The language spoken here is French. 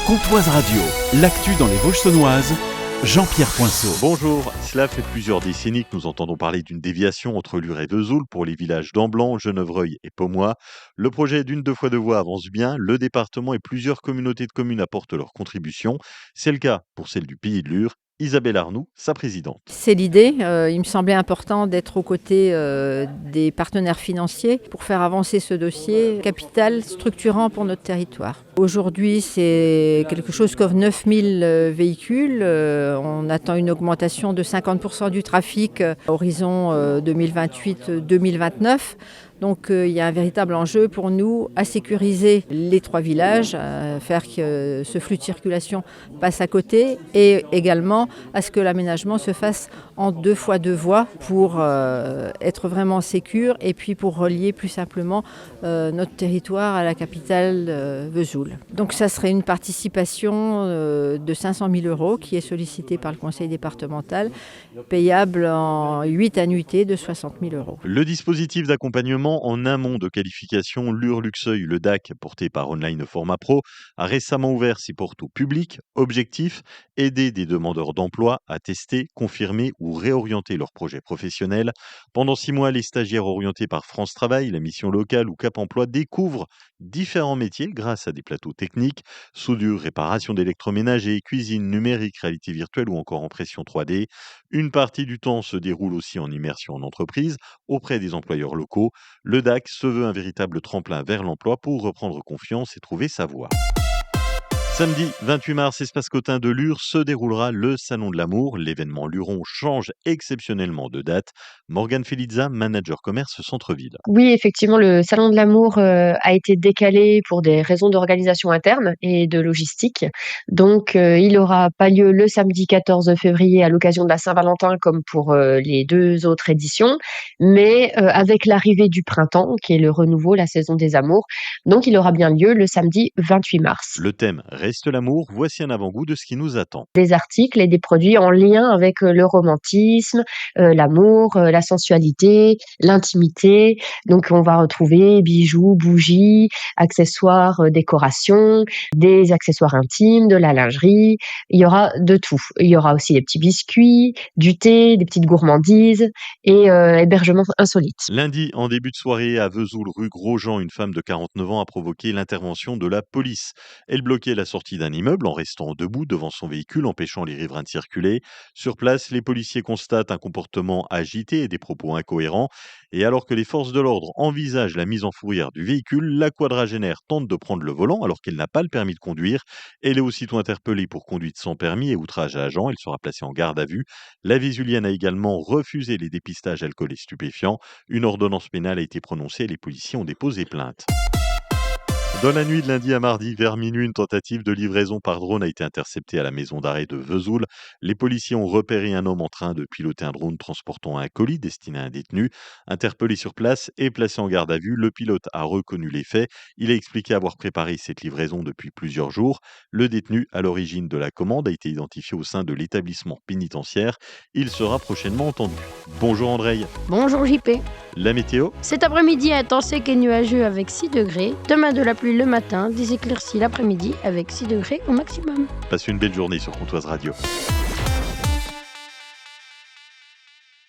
Comtoise Radio, l'actu dans les Vosges saunoises, Jean-Pierre Poinceau. Bonjour, cela fait plusieurs décennies que nous entendons parler d'une déviation entre Lure et Vesoul pour les villages d'Amblan, Genevreuil et Pomois. Le projet d'une 2 fois 2 voies avance bien, le département et plusieurs communautés de communes apportent leur contribution. C'est le cas pour celle du Pays de Lure. Isabelle Arnoux, sa présidente. C'est l'idée. Il me semblait important d'être aux côtés des partenaires financiers pour faire avancer ce dossier capital structurant pour notre territoire. Aujourd'hui, c'est quelque chose comme 9000 véhicules. On attend une augmentation de 50% du trafic à horizon 2028-2029. Donc il y a un véritable enjeu pour nous à sécuriser les 3 villages, à faire que ce flux de circulation passe à côté et également à ce que l'aménagement se fasse en 2 fois 2 voies pour être vraiment sécure et puis pour relier plus simplement notre territoire à la capitale Vesoul. Donc ça serait une participation de 500 000 € qui est sollicitée par le conseil départemental, payable en 8 annuités de 60 000 €. Le dispositif d'accompagnement en amont de qualification Lure-Luxeuil, le DAC, porté par Online Format Pro, a récemment ouvert ses portes au public. Objectif, aider des demandeurs d'emploi à tester, confirmer ou réorienter leur projet professionnel. Pendant 6 mois, les stagiaires orientés par France Travail, la mission locale ou Cap Emploi découvrent différents métiers grâce à des plateaux techniques, soudure, réparation d'électroménager, cuisine numérique, réalité virtuelle ou encore impression 3D. Une partie du temps se déroule aussi en immersion en entreprise auprès des employeurs locaux. Le DAC se veut un véritable tremplin vers l'emploi pour reprendre confiance et trouver sa voie. Samedi 28 mars, espace Cotin de Lure, se déroulera le Salon de l'amour. L'événement Luron change exceptionnellement de date. Morgane Felizza, manager commerce centre-ville. Oui, effectivement, le Salon de l'amour a été décalé pour des raisons d'organisation interne et de logistique. Donc, il n'aura pas lieu le samedi 14 février à l'occasion de la Saint-Valentin comme pour les 2 autres éditions, mais avec l'arrivée du printemps, qui est le renouveau, la saison des amours. Donc, il aura bien lieu le samedi 28 mars. Le thème reste l'amour. Voici un avant-goût de ce qui nous attend. Des articles et des produits en lien avec le romantisme, l'amour, la sensualité, l'intimité. Donc on va retrouver bijoux, bougies, accessoires, décorations, des accessoires intimes, de la lingerie. Il y aura de tout. Il y aura aussi des petits biscuits, du thé, des petites gourmandises et hébergement insolite. Lundi, en début de soirée, à Vesoul, rue Grosjean, une femme de 49 ans a provoqué l'intervention de la police. Elle bloquait la sortie d'un immeuble en restant debout devant son véhicule, empêchant les riverains de circuler. Sur place, les policiers constatent un comportement agité et des propos incohérents. Et alors que les forces de l'ordre envisagent la mise en fourrière du véhicule, la quadragénaire tente de prendre le volant alors qu'elle n'a pas le permis de conduire. Elle est aussitôt interpellée pour conduite sans permis et outrage à agent. Elle sera placée en garde à vue. La Vésulienne a également refusé les dépistages alcool et stupéfiants. Une ordonnance pénale a été prononcée et les policiers ont déposé plainte. Dans la nuit de lundi à mardi, vers minuit, une tentative de livraison par drone a été interceptée à la maison d'arrêt de Vesoul. Les policiers ont repéré un homme en train de piloter un drone transportant un colis destiné à un détenu. Interpellé sur place et placé en garde à vue, le pilote a reconnu les faits. Il a expliqué avoir préparé cette livraison depuis plusieurs jours. Le détenu, à l'origine de la commande, a été identifié au sein de l'établissement pénitentiaire. Il sera prochainement entendu. Bonjour Andrei. Bonjour JP. La météo ? Cet après-midi, un temps sec et nuageux avec 6 degrés. Demain, de la pluie le matin, des éclaircies l'après-midi avec 6 degrés au maximum. Passe une belle journée sur Comtoise Radio.